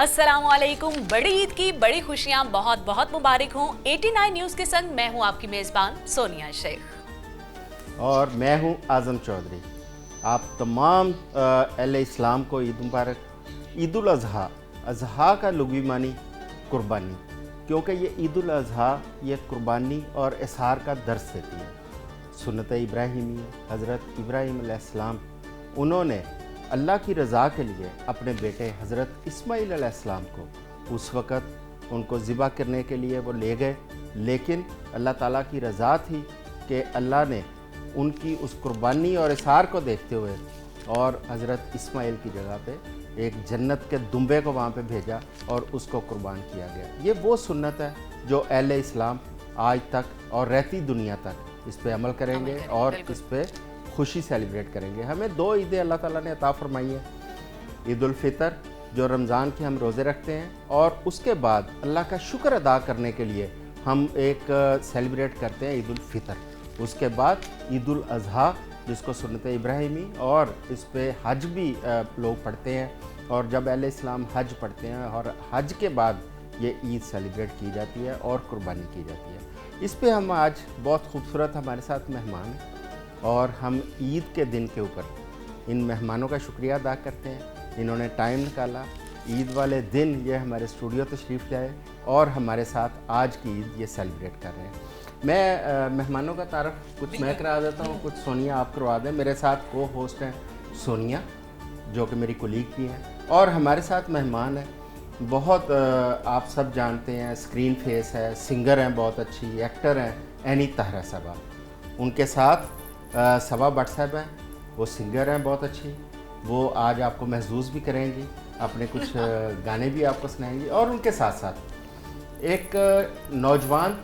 अस्सलाम वालेकुम। बड़ी ईद की बड़ी खुशियां बहुत बहुत मुबारक हों। 89 न्यूज़ के संग मैं हूं आपकी मेज़बान सोनिया शेख और मैं हूं आज़म चौधरी। आप तमाम अहले इस्लाम को ईद मुबारक। ईद उल अज़हा, अज़हा का लुग़वी मानी कुर्बानी, क्योंकि ये ईद उल अज़हा ये कुर्बानी और इज़हार का दर्स देती है। सुन्नत इब्राहिमी, हज़रत इब्राहीम अलैहिस्सलाम उन्होंने अल्लाह की रज़ा के लिए अपने बेटे हज़रत इस्माईल अलैहिस्सलाम को उस वक़्त उनको ज़िबा करने के लिए वो ले गए, लेकिन अल्लाह ताला की रज़ा थी कि अल्लाह ने उनकी उस कुर्बानी और इज़हार को देखते हुए और हज़रत इस्माईल की जगह पे एक जन्नत के दुम्बे को वहाँ पे भेजा और उसको कुर्बान किया गया। ये वो सुन्नत है जो अहले इस्लाम आज तक और रहती दुनिया तक इस पे अमल करेंगे और इस पे खुशी सेलिब्रेट करेंगे। हमें दो ईदें अल्लाह ताला ने अता फरमाई है। ईद उल फितर जो रमज़ान के हम रोज़े रखते हैं, और उसके बाद अल्लाह का शुक्र अदा करने के लिए हम एक सेलिब्रेट करते हैं ईद उल फितर। उसके बाद ईद उल अज़हा जिसको सुन्नत इब्राहिमी, और इस पे हज भी लोग पढ़ते हैं, और जब अहले इस्लाम हज पढ़ते हैं और हज के बाद ये ईद सेलिब्रेट की जाती है और कुर्बानी की जाती है। इस पे हम आज बहुत खूबसूरत हमारे साथ मेहमान हैं और हम ईद के दिन के ऊपर इन मेहमानों का शुक्रिया अदा करते हैं। इन्होंने टाइम निकाला, ईद वाले दिन ये हमारे स्टूडियो तशरीफ़ लाए और हमारे साथ आज की ईद ये सेलिब्रेट कर रहे हैं। मैं मेहमानों का तारफ़ कुछ मैं करा देता हूँ, कुछ सोनिया आप करवा दें। मेरे साथ को होस्ट हैं सोनिया जो कि मेरी कोलीग भी हैं, और हमारे साथ मेहमान हैं बहुत आप सब जानते हैं, स्क्रीन फेस है, सिंगर हैं, बहुत अच्छी एक्टर हैं, एनी ताहरा सबा। उनके साथ सबा भट्ट साहब हैं, वो सिंगर हैं बहुत अच्छी, वो आज आपको महसूस भी करेंगी, अपने कुछ गाने भी आपको सुनाएंगी। और उनके साथ साथ एक नौजवान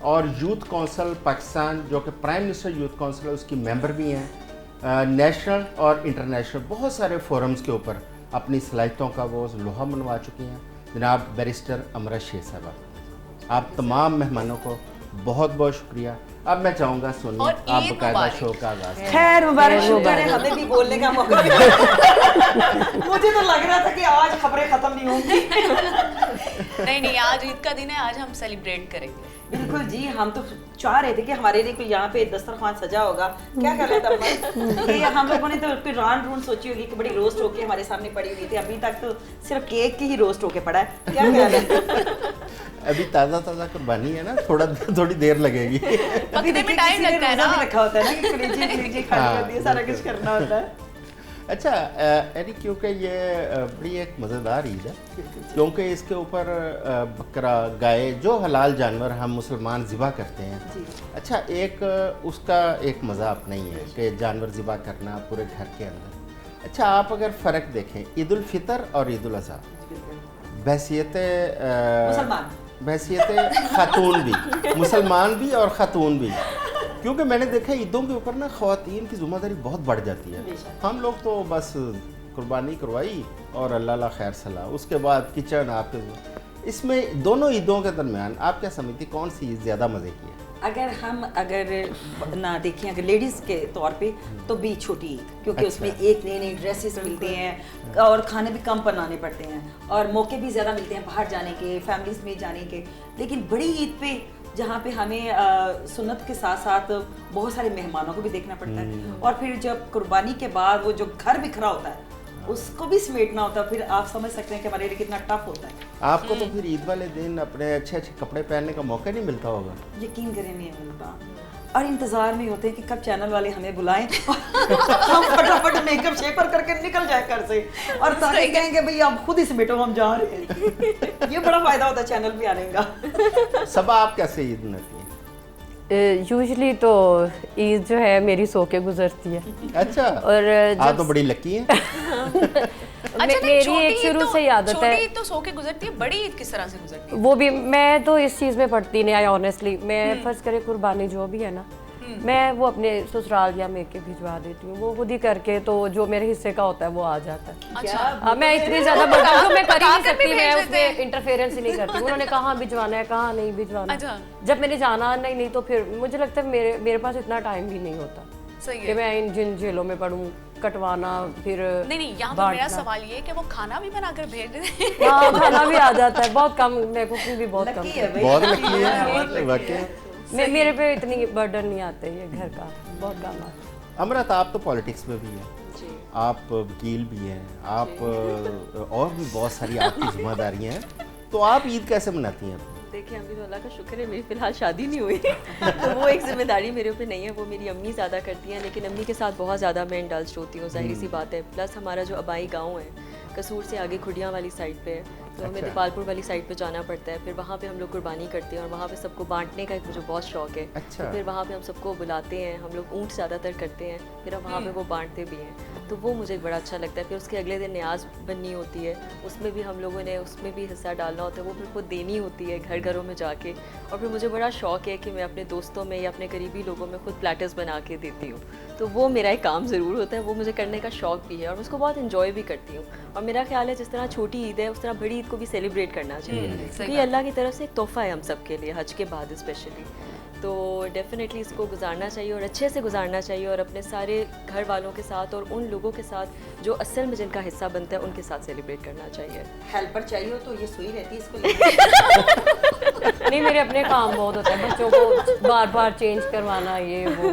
और यूथ काउंसिल पाकिस्तान जो कि प्राइम मिनिस्टर यूथ काउंसिल है उसकी मेंबर भी हैं, नेशनल और इंटरनेशनल बहुत सारे फोरम्स के ऊपर अपनी सलाहियतों का वो लोहा मनवा चुकी हैं, जनाब बैरिस्टर अमरा शेख साहबा। आप तमाम मेहमानों को बहुत बहुत शुक्रिया। अब मैं चाहूँगा सोनिया आप बकायदा शो का आगाज़। खैर मुबारक, शुक्र है हमें भी बोलने का मौका मिला। मुझे तो लग रहा था कि आज खबरें खत्म नहीं होंगी। नहीं, आज ईद का दिन है, आज हम सेलिब्रेट करेंगे। बिल्कुल जी, हम तो चाह रहे थे कि हमारे लिए कोई यहाँ पे दस्तरखान सजा होगा। क्या कर रहे थे ये हम लोगों ने तो कोई रान रून सोची होगी कि बड़ी रोस्ट होके हमारे सामने पड़ी हुई थी। अभी तक तो सिर्फ केक की ही रोस्ट होके पड़ा है। क्या ख्याल है? अभी ताज़ा कुर्बानी है ना, थोड़ी देर लगेगी। पकने में टाइम लगता है ना, रखा होता है ना कि कलेजी खानी होती है, सारा कुछ करना होता है। अच्छा यानी क्योंकि ये बड़ी एक मज़ेदार ईद है, क्योंकि इसके ऊपर बकरा गाय जो हलाल जानवर हम मुसलमान ज़िबा करते हैं। अच्छा, एक उसका एक मज़ा अपना ही है कि जानवर ज़िबा करना पूरे घर के अंदर। अच्छा, आप अगर फ़र्क देखें ईद उल फितर और ईद उल अज़हा, बहसियत खातून भी, मुसलमान भी और खातून भी, क्योंकि मैंने देखा ईदों के ऊपर ना ख़वातीन की ज़िम्मेदारी बहुत बढ़ जाती है। हम लोग तो बस कुर्बानी करवाई और अल्लाह खैर सलाह, उसके बाद किचन आपके। इसमें दोनों ईदों के दरमियान आप क्या समझती कौन सी ईद ज़्यादा मज़े की है? अगर ना देखें, अगर लेडीज़ के तौर पे तो भी छोटी ईद, क्योंकि उसमें एक नई ड्रेसेस मिलते हैं और खाने भी कम बनाने पड़ते हैं और मौके भी ज़्यादा मिलते हैं बाहर जाने के, फैमिलीज़ में जाने के। लेकिन बड़ी ईद पे जहाँ पे हमें सुन्नत के साथ साथ बहुत सारे मेहमानों को भी देखना पड़ता है, और फिर जब कुर्बानी के बाद वो जो घर बिखरा होता है उसको भी समेटना होता है, फिर आप समझ सकते हैं कि हमारे लिए कितना टफ होता है। आपको तो फिर ईद वाले दिन अपने अच्छे कपड़े पहनने का मौका नहीं मिलता होगा? यकीन करें नहीं मिलता, और इंतज़ार में होते हैं कि कब चैनल वाले हमें बुलाएं हम फटाफट मेकअप शेपर करके निकल जाए घर से, और ताकि कहेंगे भाई आप खुद ही समेटो हम जा रहे हैं। ये बड़ा फ़ायदा होता है चैनल पे आने का। सब आप कैसे ईद मनाती हैं? यूजुअली तो ईद जो है मेरी सो के गुजरती है। अच्छा, और आप तो बड़ी लकी हैं। मेरी एक शुरू से ही आदत है। छोटी ईद तो सो के गुजरती है, बड़ी ईद किस तरह से गुजरती है? वो भी मैं तो इस चीज़ में पढ़ती नहीं आई ऑनेस्टली। मैं फर्ज करे कुर्बानी जो भी है ना, मैं वो अपने ससुराल या मेके भिजवा देती हूँ, वो खुद ही करके, तो जो मेरे हिस्से का होता है वो आ जाता है। अच्छा, मैं इतनी ज़्यादा बता दूँ मैं कर ही नहीं सकती, मैं उसमें इंटरफेरेंस ही नहीं करती। उन्होंने कहाँ भिजवाना है कहाँ नहीं भिजवाना, जब मैंने जाना नहीं तो फिर मुझे लगता है मेरे पास इतना टाइम भी नहीं होता कि मैं इन जिन जेलों में पढ़ूँ कटवाना फिर नहीं यहाँ पर मेरा सवाल ये है कि वो खाना भी बनाकर भेज देते हैं। हाँ खाना भी आ जाता है, बहुत कम, मैं कुकिंग भी बहुत कम लकी है भाई, बहुत लकी लकी है। है वाकई। मेरे पे इतनी बर्डन नहीं आते ये घर का, बहुत कम आता है। अमृत, आप तो पॉलिटिक्स में भी हैं, आप वकील भी हैं, आप और भी बहुत सारी आपकी जिम्मेदारियां हैं, तो आप ईद कैसे मनाती हैं? देखिए अभी तो अल्लाह का शुक्र है मेरी फ़िलहाल शादी नहीं हुई तो वो एक ज़िम्मेदारी मेरे ऊपर नहीं है, वो मेरी अम्मी ज़्यादा करती हैं, लेकिन अम्मी के साथ बहुत ज़्यादा मैं इंडल्ज होती हूँ, ज़ाहिर सी बात है। प्लस हमारा जो आबाई गांव है कसूर से आगे खुडियाँ वाली साइड पे है, तो हमें दीपालपुर वाली साइड पे जाना पड़ता है, फिर वहाँ पे हम लोग कुर्बानी करते हैं और वहाँ पे सबको बांटने का एक मुझे बहुत शौक है। अच्छा। तो फिर वहाँ पे हम सबको बुलाते हैं, हम लोग ऊँट ज़्यादातर करते हैं, फिर हम वहाँ पे वो बांटते भी हैं, तो वो मुझे बड़ा अच्छा लगता है। फिर उसके अगले दिन न्याज बननी होती है, उसमें भी हम लोगों ने उसमें भी हिस्सा डालना होता है, वो फिर खुद देनी होती है घर घरों में जाके। और फिर मुझे बड़ा शौक है कि मैं अपने दोस्तों में या अपने करीबी लोगों में खुद प्लेटर्स बना के देती हूँ, तो वो मेरा एक काम ज़रूर होता है, वो मुझे करने का शौक भी है और मैं उसको बहुत इन्जॉय भी करती हूँ। और मेरा ख्याल है जिस तरह छोटी ईद है उस तरह बड़ी ईद को भी सेलिब्रेट करना चाहिए, क्योंकि ये अल्लाह की तरफ से एक तोहफ़ा है हम सब के लिए, हज के बाद स्पेशली। तो डेफिनेटली इसको गुजारना चाहिए और अच्छे से गुजारना चाहिए और अपने सारे घर वालों के साथ और उन लोगों के साथ जो असल में जिनका हिस्सा बनता है उनके साथ सेलिब्रेट करना चाहिए। हेल्पर चाहिए हो तो ये सुई रहती है इसको नहीं मेरे अपने काम बहुत होते हैं, बच्चों को बार बार चेंज करवाना, ये वो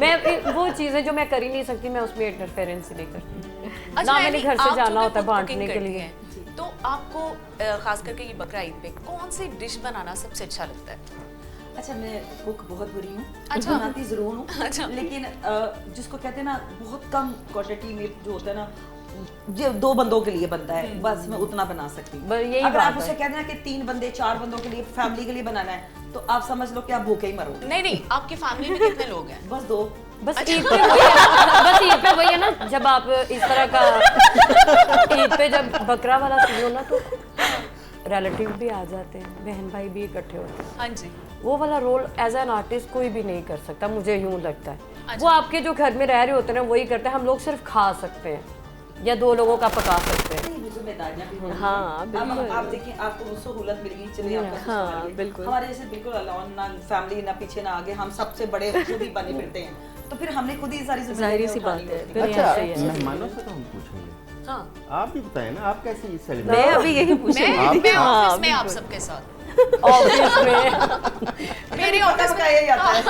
मैं वो चीज़ें जो मैं कर ही नहीं सकती मैं उसमें इंटरफेरेंस नहीं करती। ना मैंने घर से जाना होता है बांटने के लिए। तो आपको खास करके ये बकरा ईद पे कौन सी डिश बनाना सबसे अच्छा लगता है? अच्छा, मैं कुक बहुत बुरी हूँ, अच्छा। बनाती ज़रूर हूँ, अच्छा। लेकिन जिसको कहते हैं ना बहुत कम क्वांटिटी में जो होता है ना, जो 2 बंदों के लिए बनता है, बस मैं उतना बना सकती हूँ। यही अगर बात आप है। उसे कहते हैं ना कि 3 बंदे 4 बंदों के लिए फैमिली के लिए बनाना है, तो आप समझ लो कि आप भूखे ही मरोगे। नहीं आपकी फैमिली में कितने लोग हैं? बस 2। बस ईद पे वही है, बस ईद पे वही है ना, जब आप इस तरह का ईद पे जब बकरा वाला सीन हो ना तो रिलेटिव भी आ जाते हैं, बहन भाई भी इकट्ठे होते हैं। हाँ जी। वो वाला रोल एज एन आर्टिस्ट कोई भी नहीं कर सकता, मुझे यूं लगता है। वो आपके जो घर में रह रहे होते हैं वही करते हैं, हम लोग सिर्फ खा सकते हैं या 2 लोगों का पका सकते हैं। नहीं, जिम्मेदारियां भी होंगी। हाँ, बिल्कुल। अब आप देखिए, आपको सहूलत मिल गई, चलिए आपका हाँ, ससुराल है। बिल्कुल। हमारे जैसे बिल्कुल अलावा ना फैमिली ना पीछे ना आगे, हम सबसे बड़े खुद ही बने फिरते हैं, तो फिर हमने खुद ही सारी ज़ाहिर सी बात है। अच्छा, मेहमानों से तो हम पूछेंगे, हाँ आप भी बताएं ना, आप कैसे ये मैं सेलिब्रेट? अभी यही पूछूंगी। मैं हाँ, ऑफिस में आप सबके साथ ऑफिस में मेरे ऑफिस में यही आता है।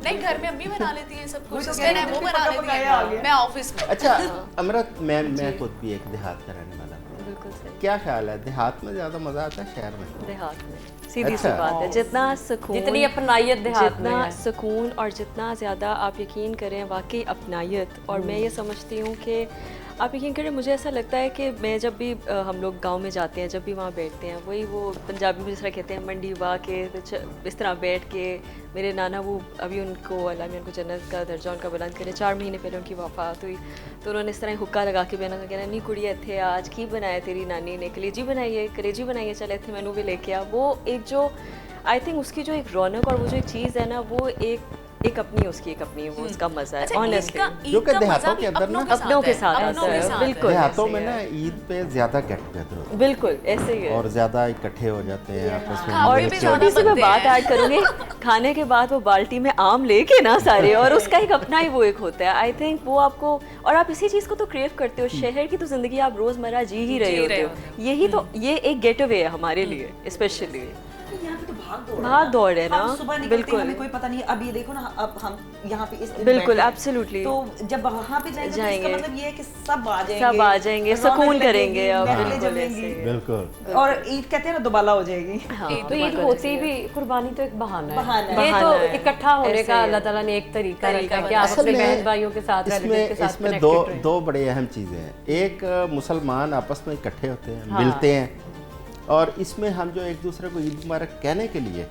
नहीं, घर में अम्मी बना लेती हैं सब कुछ, वही तो सिस्टर है कह रही वो हूँ, बना पका लेती पकाया आ है, गया। मैं ऑफिस में। अच्छा अमृत, मैं खुद भी एक देहात का रहने वाला हूँ, बिल्कुल सही। क्या ख्याल है, देहात में ज़्यादा मज़ा आता है शहर में? देहात में सीधी सी अच्छा। बात है, जितना सुकून, जितनी अपनाइयत देहात में जितना है। सुकून और जितना ज़्यादा आप यकीन करें वाकई अपनायत। और मैं ये समझती हूँ कि आप यकीन करें, मुझे ऐसा लगता है कि मैं जब भी हम लोग गांव में जाते हैं, जब भी वहाँ बैठते हैं, वही वो पंजाबी में जिस तरह कहते हैं मंडी वाह के, इस तरह बैठ के मेरे नाना वो अभी उनको अल्लाह में उनको जन्नत का दर्जा उनका बुलंद करे, 4 महीने पहले उनकी वफ़ात हुई, तो उन्होंने इस तरह हुक्का लगा के बहना कहना नी कुड़िया थे आज की बनाया तेरी नानी ने, कलेजी बनाइए कलेजी बनाइए, चले थे मैनू भी लेके आ। वो एक जो आई थिंक उसकी जो एक रौनक और वो जो एक चीज़ है ना, वो एक अपनी उसकी एक अपनी वो उसका मज़ा है। अच्छा, ऑनेस्टली जो कि देहातों के अंदर ना अपनों के साथ अपनों आता के है, साथ बिल्कुल। देहातों ऐसे में ही ना है। ईद पे ज़्यादा गेट टुगेदर होता बिल्कुल ऐसे ही है है। और ज़्यादा इकट्ठे हो जाते हैं आपस में, और मिल भी के। ज़्यादा छोटी सी मैं बनते बात हैं। ऐड करूँगी, खाने के बाद वो बाल्टी में आम लेके ना सारे, और उसका एक अपना ही वो एक होता है। आई थिंक वो आपको, और आप इसी चीज़ को तो क्रेव करते हो, शहर की तो ज़िंदगी आप रोज़मर्रा जी ही रहे होते हो, यही तो ये एक गेट अवे है हमारे लिए स्पेशली। यहाँ पे तो भाग दौड़ है ना, हम सुबह निकलते हैं, बिल्कुल। हमें कोई पता नहीं। अब ये देखो ना, अब हम यहाँ पे इस दिन बिल्कुल, बैठे हैं, absolutely। तो जब वहाँ पे जाएंगे तो इसका मतलब ये है कि सब आ जाएंगे, सब आ जाएंगे, रौनक सुकून लगेगी, करेंगे अब, महफिलें बिल्कुल जमेंगी। ऐसे। बिल्कुल। और ईद कहते हैं ना दोबाला हो जाएगी। हाँ, तो ईद होती भी, कुर्बानी तो एक बहाना है, ये बहाना तो है। इकट्ठा होने ऐसे का ही। अल्लाह ताला ने एक तरीका रखा है कि आप असल अपने में बहन भाइयों के साथ रिलेटिव के साथ इसमें connected रहें। दो बड़े अहम चीज़ें हैं। एक मुसलमान आपस में इकट्ठे होते हैं, मिलते हैं, और इसमें हम जो एक दूसरे को ईद मुबारक कहने के लिए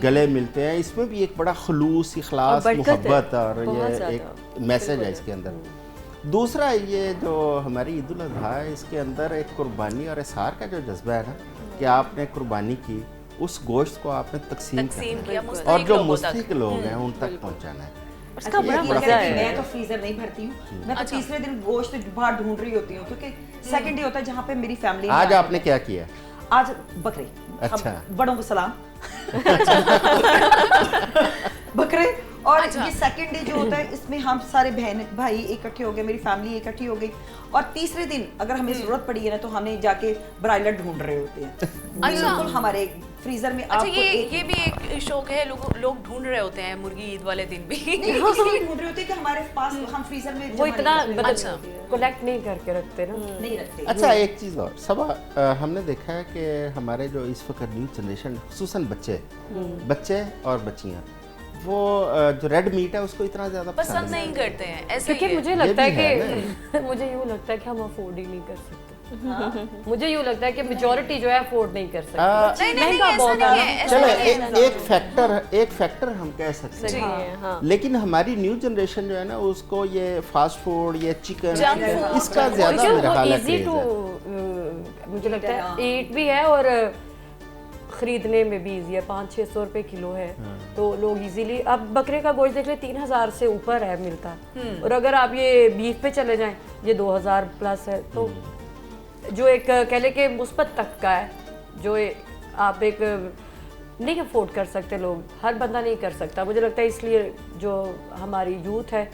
गले मिलते हैं, इसमें भी एक बड़ा खलूस, इखलास, बरकत है, मोहब्बत और बहुत ये ज़्यादा। एक मैसेज है इसके अंदर। दूसरा ये जो हमारी ईद उल अज़हा है, इसके अंदर एक कुर्बानी और इज़हार का जो जज्बा है ना, कि आपने कुर्बानी की, उस गोश्त को आपने तकसीम तकसीम करना किया है, मुस्तहिक और जो लोगों तक। मुस्तहिक लोग हैं उन तक पहुंचाना है। उसका ये बड़ा ये मजा कहती है। मैं तो फ्रीजर नहीं भरती हूँ, मैं तो तीसरे दिन गोश्त बाहर ढूंढ रही होती हूँ, क्योंकि सेकंड डे होता है जहाँ पे मेरी फैमिली आज आपने क्या किया? आज बकरे, अच्छा। हम बड़ों को सलाम बकरे, और ये सेकंड डे जो होता है इसमें हम सारे बहन भाई इकट्ठे हो गए, मेरी फैमिली इकट्ठी हो गई, और तीसरे दिन अगर हमें जरूरत पड़ी है ना तो हमें जाके ब्रायलर ढूंढ रहे होते हैं बिल्कुल हमारे फ्रीजर में। अच्छा, आपको ये भी एक शौक है, लोग ढूंढ रहे होते हैं मुर्गी ईद वाले दिन भी। नहीं, इसलिए ढूंढ रहे होते हैं कि हमारे पास हम फ्रीजर में वो जमा इतना नहीं कर सकते। मतलब कलेक्ट नहीं करके रखते ना। नहीं रखते। अच्छा, एक चीज़ और सबा, हमने देखा है कि हमारे जो इस वक्त न्यू जनरेशन, खुसूसन बच्चे और बच्चियाँ, वो जो रेड मीट है उसको इतना ज़्यादा पसंद नहीं करते हैं, ऐसा ही क्योंकि है। मुझे लगता भी है कि मुझे यूँ लगता है कि हम अफोर्ड ही नहीं कर सकते। मुझे यूँ लगता है कि मेजॉरिटी जो है अफोर्ड नहीं कर सकती। नहीं, महंगा ऐसा बहुत नहीं है। है, ऐसा चलो नहीं है। एक फैक्टर हम कह सकते सही हैं, है, हाँ। लेकिन हमारी न्यू जनरेशन जो है ना उसको ये फास्ट फूड, ये चिकन, Junk food, इसका ज़्यादा मेरा ख्याल है इजी craze टू है। मुझे लगता है ईट भी है और खरीदने में भी इजी है। 500-600 रुपए किलो है तो लोग इजीली, अब बकरे का गोश्त देख ले 3000 से ऊपर है मिलता, और अगर आप ये बीफ पे चले जाएं ये 2000 प्लस है। तो जो एक कह ले कि मुस्बत तक का है, जो आप एक नहीं अफोर्ड कर सकते, लोग हर बंदा नहीं कर सकता। मुझे लगता है इसलिए जो हमारी यूथ है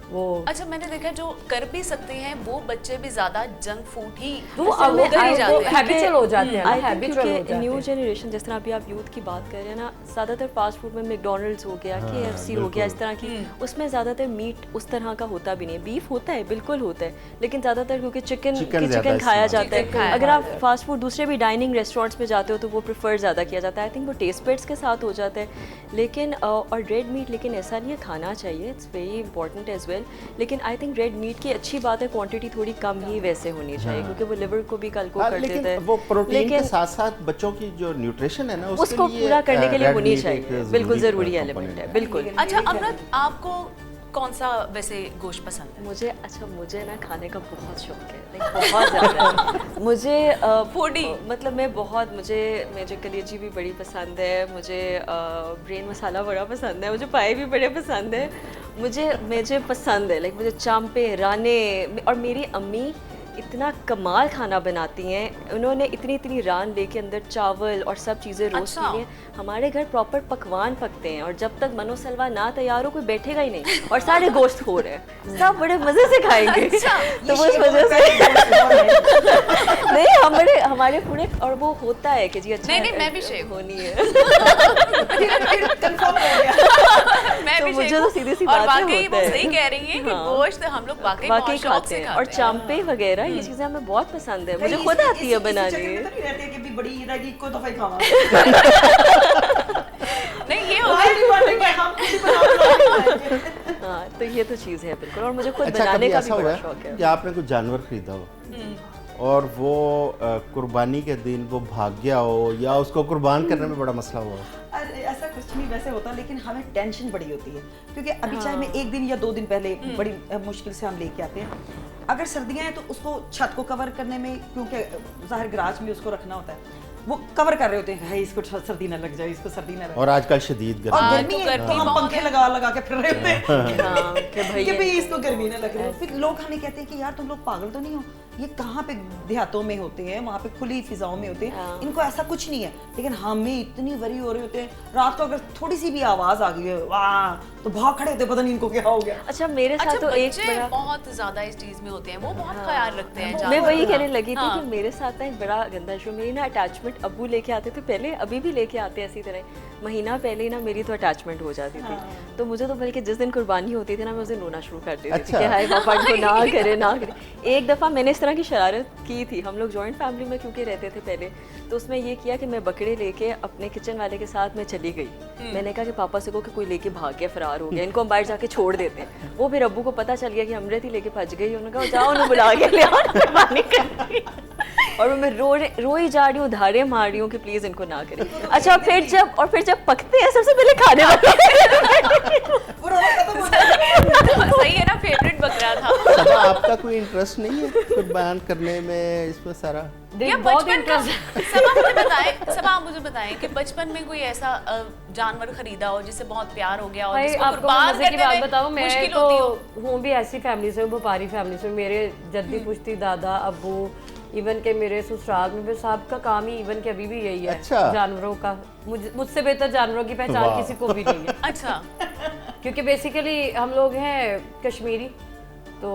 वो अच्छा, मैंने देखा जो कर भी सकते हैं वो बच्चे भी ज्यादा जंक फूड ही वो पसंद अब कर ही जाते हैं। हैबिचुअल हो जाते हैं, आई थिंक हैबिचुअल हो क्योंकि जाते न्यू हैं। जनरेशन, जिस तरह अभी आप यूथ की बात कर रहे हैं ना, ज़्यादातर फास्ट फूड में मैकडोनल्ड्स हो गया, KFC हो गया, इस तरह की, उसमें ज़्यादातर मीट उस तरह का होता भी नहीं है। बीफ होता है, बिल्कुल होता है, लेकिन ज़्यादातर क्योंकि चिकन ज़्यादा खाया इस्तेमाल जाता चिकन खाया है। अगर आप फास्ट फूड दूसरे भी डाइनिंग रेस्टोरेंट्स में जाते हो तो वो प्रेफर ज़्यादा किया जाता है। आई थिंक वो टेस्ट पेड्स के साथ हो जाता है, लेकिन और रेड मीट, लेकिन ऐसा नहीं है, खाना चाहिए, it's very important as well. लेकिन आई थिंक रेड मीट की अच्छी बात है क्वांटिटी थोड़ी कम ही वैसे होनी चाहिए, क्योंकि वो लिवर को भी कल को कर लेकिन देता है। वो प्रोटीन के लेकिन साथ साथ बच्चों की जो न्यूट्रिशन है ना उसको लिए, पूरा करने के लिए रेड होनी मीट चाहिए, एक बिल्कुल ज़रूरी component एलिमेंट है, बिल्कुल। अच्छा अमृत, आपको कौन सा वैसे गोश्त पसंद है? मुझे ना खाने का बहुत शौक है, लाइक बहुत ज़्यादा। मुझे फूडी मतलब मुझे कलेजी भी बड़ी पसंद है, मुझे ब्रेन मसाला बड़ा पसंद है, मुझे पाए भी बड़े पसंद है, मुझे पसंद है, लाइक मुझे चांपे, राने, और मेरी अम्मी इतना कमाल खाना बनाती हैं। उन्होंने इतनी रान लेके अंदर चावल और सब चीज़ें रोस्ट अच्छा। की हैं। हमारे घर प्रॉपर पकवान पकते हैं, और जब तक मनो सलवा ना तैयार हो कोई बैठेगा ही नहीं, और सारे गोश्त हो रहे हैं, सब बड़े मज़े से खाएंगे। तो वो उस वजह से नहीं, हमारे पूरे, और वो होता है कि जी अच्छा नहीं, मैं भी शेफ होनी है। कंफर्म हो गया। मैं तो भी मुझे शेफ तो हूँ, सीधी सी और बात है, वाकई वो होता है। सही कह रही हैं कि हाँ। गोश्त हम लोग वाकई वाकई बहुत शौक खाते से हैं, खाते और हैं। चांपे वगैरह ये चीज़ें हमें बहुत पसंद है, मुझे नहीं, खुद इसी- आती है इसी बनानी। चक्कर में तो नहीं रहते कि भी बड़ी ईद आएगी, इक्को दफा ही खावा। नहीं, ये होता बाहर नहीं बांटेंगे, हम खुद ही बनाएंगे। हाँ, तो ये तो चीज़ है बिल्कुल, और मुझे खुद अच्छा, बनाने कभी का भी ऐसा हुआ बड़ा है शौक है। कि आपने कुछ जानवर खरीदा हो और वो कुर्बानी के दिन वो भाग गया हो, या उसको कुर्बान करने में बड़ा मसला हुआ हो? अरे ऐसा कुछ नहीं वैसे होता, लेकिन हमें टेंशन बड़ी होती है, क्योंकि अभी चाहे मैं 1 दिन या 2 दिन पहले बड़ी मुश्किल से हम लेके आते हैं। अगर सर्दियाँ हैं तो उसको छत को कवर करने में, क्योंकि ज़ाहिर गराज में उसको रखना होता है, वो कवर कर रहे होते हैं, भाई इसको सर्दी ना लग जाए, इसको सर्दी ना लगे। और आजकल शदीद और गर्मी गर्मी तो है गर्मी तो हम बहुत पंखे लगा के फिर रहे होते हैं हाँ, कि भाई कि भाई इसको गर्मी ना लग रही हो। फिर लोग हमें कहते हैं कि यार तुम लोग पागल तो नहीं हो, ये कहाँ पे देहातों में होते हैं, वहाँ पे खुली फिजाओं में होते हैं, इनको ऐसा कुछ नहीं है। लेकिन हमें इतनी वरी हो रहे होते हैं, रात को अगर थोड़ी सी भी आवाज आ गई है वाह तो भाग खड़े होते, पता नहीं इनको क्या हो गया। अच्छा, मेरे साथ अच्छा, तो एक बच्चे बड़ा, बहुत ज्यादा इस चीज में होते हैं, वो बहुत ख्याल रखते हैं मैं जानवर वही का। कहने लगी थी हाँ। कि मेरे साथ ना एक बड़ा गंदा इशू, मेरी ना अटैचमेंट अब्बू लेके आते थे पहले, अभी भी लेके आते हैं इसी तरह। महीना पहले ही ना मेरी तो अटैचमेंट हो जाती थी, तो मुझे तो बल्कि जिस दिन कुर्बानी होती थी ना, मैं उस दिन रोना शुरू कर देती थी अच्छा। कि हाय पापा इनको ना करे। एक दफ़ा मैंने इस तरह की शरारत की थी। हम लोग जॉइंट फैमिली में क्योंकि रहते थे पहले, तो उसमें ये किया कि मैं बकरे लेके अपने किचन वाले के साथ मैं चली गई। मैंने कहा कि पापा से को कि कोई लेके भाग गया, फरार हो गया, इनको हम बाहर जाके छोड़ देते हैं। वो फिर अब्बू को पता चल गया कि अमृत ही लेके भज गई। उन्होंने कहा जाओ उन्हें बुला के ले आओ, कुर्बानी करनी। और मैं रो ही जा रही हूँ, धारे मार रही हूँ कि प्लीज इनको ना करें। अच्छा, फिर जब पकते हैं सबसे पहले खाने सही है ना, फेवरेट बकरा था। सबा, आपका कोई इंटरेस्ट नहीं है कुर्बान करने में इसमें सारा? या बचपन का सबा आप मुझे बताएं कि बचपन में कोई ऐसा जानवर खरीदा हो जिससे बहुत प्यार हो गया हो, भाई जिसको आपको कुर्बान मजे की करने बात में बताऊं, मैं मुश्किल होती हो? तो हूँ भी ऐसी फैमिली से, व्यापारी फैमिली से। मेरे जद्दी पुश्ती दादा अब्बू, इवन के मेरे ससुराल में मेरे साहब का काम ही इवन के अभी भी यही है। अच्छा। जानवरों का, मुझसे बेहतर जानवरों की पहचान वाह। किसी को भी नहीं है। अच्छा, क्योंकि बेसिकली हम लोग हैं कश्मीरी, तो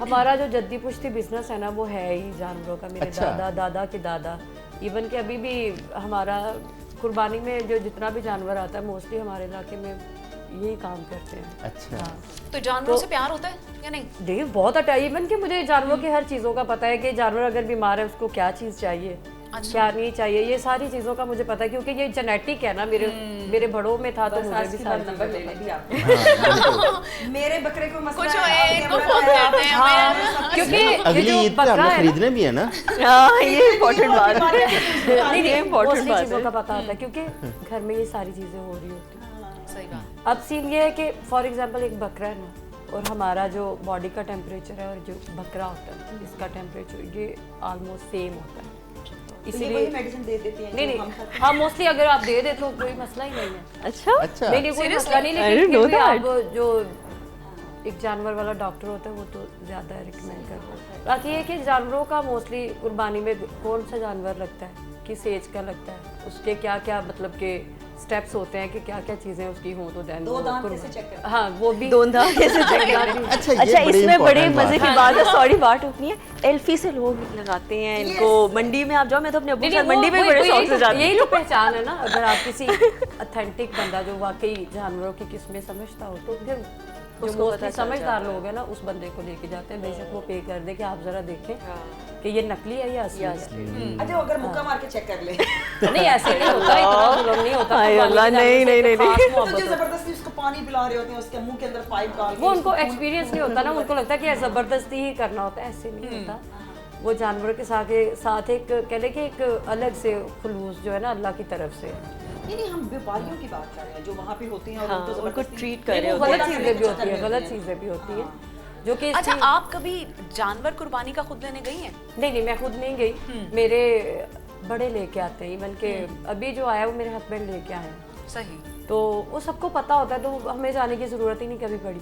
हमारा जो जद्दी पुश्ती बिजनेस है ना वो है ही जानवरों का। मेरे दादा के दादा, इवन कि अभी भी हमारा कुर्बानी में जो जितना भी जानवर आता है मोस्टली हमारे इलाके में यही काम करते हैं। अच्छा। तो जानवरों से प्यार होता है या नहीं? देख बहुत अटैच, इवन कि मुझे जानवरों की हर चीज़ों का पता है कि जानवर अगर बीमार है उसको क्या चीज़ चाहिए, क्या नहीं चाहिए, ये सारी चीज़ों का मुझे पता है क्योंकि ये जेनेटिक है ना। मेरे बड़ों में था तो मुझे भी सारी नंबर ले चीज़ें लेंगे आप। मेरे बकरे को मसला कुछ है, एक आपके को बकरे फोन हैं, करते हैं हाँ, क्योंकि ये अगली जो ईद पे बकरा हमें है ना, खरीदने भी है ना। हाँ ये इम्पोर्टेंट बात है। नहीं ये इम्पोर्टेंट mostly बात चीज़ों है। का पता होता है क्योंकि घर में ये सारी चीज़ें हो रही होती हैं। सही बात। अब सीन ये है कि फॉर एग्जांपल एक बकरा है ना, और हमारा जो बॉडी का टेम्परेचर है और जो बकरा होता है इसका टेम्परेचर ये ऑलमोस्ट सेम होता है। इसीलिए वही मेडिसिन दे देती हैं नहीं जो नहीं, हम खाते हैं। हाँ मोस्टली अगर आप दे दे तो कोई मसला ही नहीं है। अच्छा अच्छा। नहीं नहीं कोई मसला नहीं, I लेकिन didn't know फिर भी that. आप जो एक जानवर वाला डॉक्टर होता है वो तो ज़्यादा रिकमेंड करता है। बाकी ये कि जानवरों का मोस्टली कुर्बानी में कौन सा जानवर लगता है, किस एज का लगता है, उसके क्या क्या मतलब के स्टेप्स होते हैं कि क्या क्या चीज़ें उसकी हों तो देन दो दांत कैसे चेक करते हाँ वो भी दोनों दांत कैसे चेक करते हैं? अच्छा, ये अच्छा बड़ी इसमें बड़े important मजे बात की बात है, सॉरी बात उतनी है, एल्फी से लोग लगाते हैं इनको। मंडी में आप जाओ, मैं तो अपने अब्बू के साथ मंडी में बड़े शौक से जाती यही हूँ। तो पहचान है ना। अगर आप किसी अथेंटिक बंदा जो वाकई जानवरों की किस्में समझता हो तो फिर जो उसको पता मोस्टली चल समझदार जाता है। लोग हैं ना उस बंदे को लेके जाते हैं, बेशक वो पे कर दे कि आप जरा देखें कि ये नकली है या असली है। हैं। अच्छा अगर मुक्का मार के चेक कर ले नहीं ऐसे नहीं होता, इतना जुल्म नहीं होता। हाय कुर्बानी अल्लाह, के जानवर नहीं, से नहीं, एक नहीं, खास नहीं। तो मोहब्बत जो होती है। जबरदस्ती उसको पानी पिला रहे होते हैं, उसके मुंह के अंदर पाइप डाल के वो उनको उसको एक्सपीरियंस नहीं होता ना, उनको लगता है कि जबरदस्ती ही करना होता है, ऐसे नहीं होता। वो जानवर के साथ एक कह लें कि एक अलग से खुलूस जो है ना अल्लाह की तरफ से है। नहीं हम व्यापारियों की बात कर रहे हैं जो वहाँ पे होती हैं और हाँ, उनको उनको जबरदस्ती ट्रीट कर रहे नहीं, वो होते गलत हैं। चीज़ें भी होती हैं, गलत चीज़ें भी होती हैं जो कि अच्छा, इसकी- आप कभी जानवर कुर्बानी का खुद लेने गई हैं? नहीं नहीं मैं खुद नहीं गई, मेरे बड़े लेके आते हैं। इवन के अभी जो आया वो मेरे हस्बैंड लेके आए हैं, सही। तो वो सबको पता होता है तो हमें जाने की ज़रूरत ही नहीं कभी पड़ी।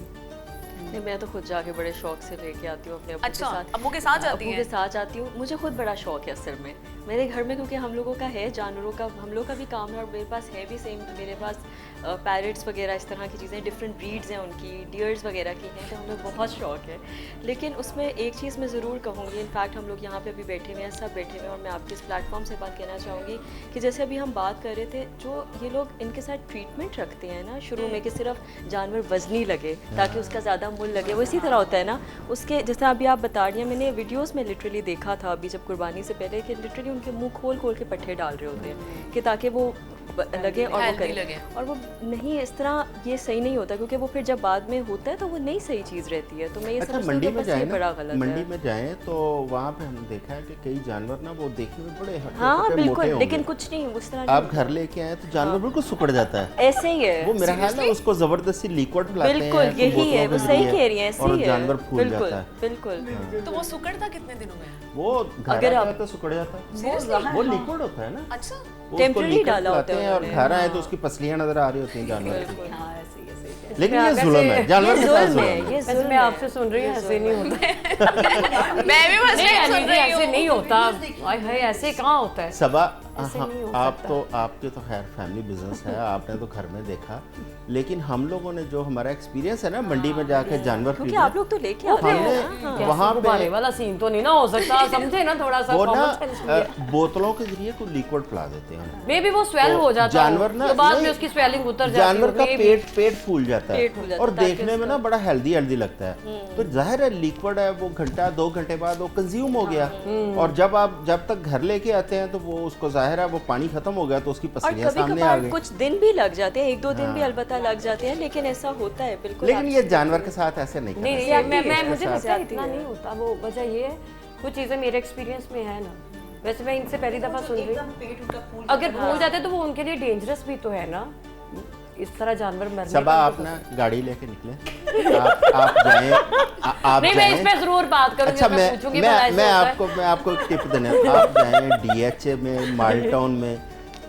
नहीं मैं तो खुद जाके बड़े शौक से लेके आती हूँ अपने अब्बू अच्छा, के साथ। अब्बू के साथ जाती अब्बू हैं? के साथ जाती हूँ, मुझे खुद बड़ा शौक है असल में। मेरे घर में क्योंकि हम लोगों का है जानवरों का, हम लोग का भी काम है और मेरे पास है भी सेम। मेरे पास पैरट्स वगैरह इस तरह की चीज़ें, डिफरेंट ब्रीड्स हैं उनकी, डियर्स वगैरह की हैं, तो हमें बहुत शौक है। लेकिन उसमें एक चीज़ मैं ज़रूर कहूँगी, इनफैक्ट हम लोग यहाँ पे भी बैठे हुए हैं, सब बैठे हुए हैं, और मैं आपके इस प्लेटफॉर्म से बात कहना चाहूँगी कि जैसे अभी हम बात कर रहे थे, जो ये लोग इनके साथ ट्रीटमेंट रखते हैं ना शुरू में कि सिर्फ जानवर वजनी लगे ताकि उसका ज़्यादा मूल्य लगे, वो इसी तरह होता है ना। उसके जैसे अभी आप बता रही हैं, मैंने वीडियोज़ में लिटरली देखा था अभी जब कुर्बानी से पहले कि लिटरली उनके मुँह खोल खोल के पट्टे डाल रहे होते हैं कि ताकि वो लगे और वो Healthy करे, लगे। और वो नहीं, इस तरह ये सही नहीं होता क्योंकि वो फिर जब बाद में होता है तो वो नहीं सही चीज़ रहती है। तो मैं ये अच्छा, समझती हूँ मंडी कि में बस जाए ये ना, बड़ा गलत मंडी है। में जाएं तो वहाँ पे हमने देखा है कि कई जानवर ना वो देखने में बड़े हट्टे हाँ कट्टे बिल्कुल, मोटे लेकिन होंगे। कुछ नहीं उस तरह आप नहीं घर लेके आए तो जानवर बिल्कुल सुकड़ जाता है। होता। ऐसे ही है वो मेरा ख्याल है उसको जबरदस्ती लिक्विड पिलाते हैं, बिल्कुल तो यही है, बोतलों वो के सही जरिए, कह रही हैं, ऐसे और ही है जानवर फूल बिल्कुल जाता है। बिल्कुल। तो वो सुकड़ता कितने दिनों में? वो घर अगर आता आप- है तो सुकड़ जाता है, वो लिक्विड होता है ना। अच्छा, वो उसको Temporary liquid डाला होता पिलाते है हैं और उन्होंने, घर आए तो उसकी पसलियां नजर आ रही होती हैं जानवर की। हाँ ऐसे ही ऐसे ही। लेकिन ये वैसे- जुल्म है, जानवर के साथ जुल्म जुल्म है, है। ये वैसे जुल्म मैं है। आपसे सुन रही हूँ ऐसे नहीं होता। मैं भी बस नहीं सुन अनिल जी, रही ऐसे हूँ। नहीं होता। आय हाय ऐसे कहाँ होता है? सबा ऐसे हाँ, नहीं हो आप सकता। तो आपके तो खैर फैमिली बिजनेस है, आपने तो घर में देखा, लेकिन हम लोगों ने जो हमारा एक्सपीरियंस है ना मंडी में जाके जानवर क्योंकि खरीदने, आप लोग तो लेके आते हैं हमने ना। कैसे वहाँ गुब्बारे पे वाला सीन तो नहीं ना हो सकता, समझे ना थोड़ा सा वो ना common sense भी है। बोतलों के जरिए कोई लिक्विड पिला देते हैं। मे भी वो स्वेल तो हो जाता जानवर हो, ना तो बाद में नहीं, उसकी स्वेलिंग उतर जाती जानवर का हो, maybe। पेट फूल जाता पेट फूल है जाता और है, ताकि देखने में ना बड़ा हेल्दी हेल्दी लगता है। तो जाहिर है लिक्विड है, वो घंटा 2 घंटे बाद वो कंज्यूम हो गया, और जब तक घर लेके आते हैं तो वो उसको जाहिर है वो पानी खत्म हो गया तो उसकी और पसलियां कभी सामने आ कभार गई। कुछ दिन भी लग जाते हैं, 1-2 दिन भी अलबत्ता लग जाते हैं, लेकिन ऐसा होता है बिल्कुल। लेकिन ये जानवर के साथ ऐसे नहीं नहीं करना नहीं चाहिए। मुझे इसके पता साथ- है इतना नहीं होता। वो वजह ये है कुछ चीज़ें मेरे एक्सपीरियंस में है ना, वैसे मैं इनसे पहली दफ़ा सुन रही हूँ। एकदम पेट उनका फूल अगर भूल जाते तो वो उनके लिए डेंजरस भी तो है ना, इस तरह जानवर मरने सबा का आप तो- ना गाड़ी लेके निकले, आप जाएं, आप नहीं मैं इस जाएं। पे जरूर बात करूंगी। अच्छा मैं पूछूंगी भला ऐसे होता है? मैं आपको एक टिप देने, आप जाएं DHA में, माल टाउन में,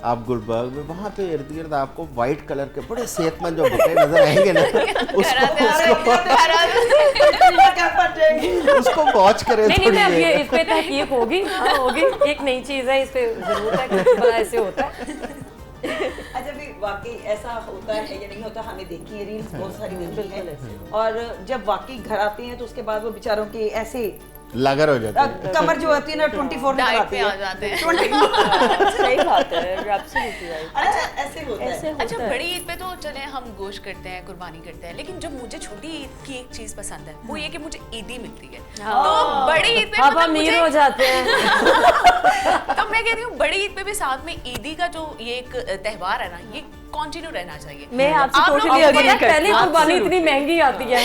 आप गुलबर्ग में, वहाँ पे इर्द गिर्द आपको वाइट कलर के बड़े सेहतमंद जो बकरे नजर आएंगे ना, उसको वॉच करें नहीं थोड़ी मैं अब ये देर। इस पे तहकीक होगी, हाँ होगी, एक नई चीज़ है, इस पे जरूर है कि भला ऐसे होता है। अच्छा भी वाकई ऐसा होता है या नहीं होता, हमें देखी है रील्स बहुत सारी देखी है, और जब वाकई घर आते हैं तो उसके बाद वो बेचारों के ऐसे लागर हो जाता है। कमर जो होती है ना 24 में डाइट लगाते पे आ हैं, जाते हैं। 20 सही बात है, एब्सोल्युटली राइट। अच्छा ऐसे होता है। ऐसे अच्छा होता है। बड़ी ईद पे तो चले हम गोश्त करते हैं, कुर्बानी करते हैं, लेकिन जो मुझे छोटी ईद की एक चीज पसंद है वो ये कि मुझे ईदी मिलती है। तो बड़ी ईद पे अब मतलब अमीर मुझे हो जाते हैं। तो मैं कहती हूँ बड़ी ईद पे भी साथ में ईदी का जो ये एक त्योहार है ना, ये कंटिन्यू रहना चाहिए। मैं आपसे आप लोग टोटली आपको अग्री पता है, करती पहले हूँ। कुर्बानी इतनी महंगी आती है।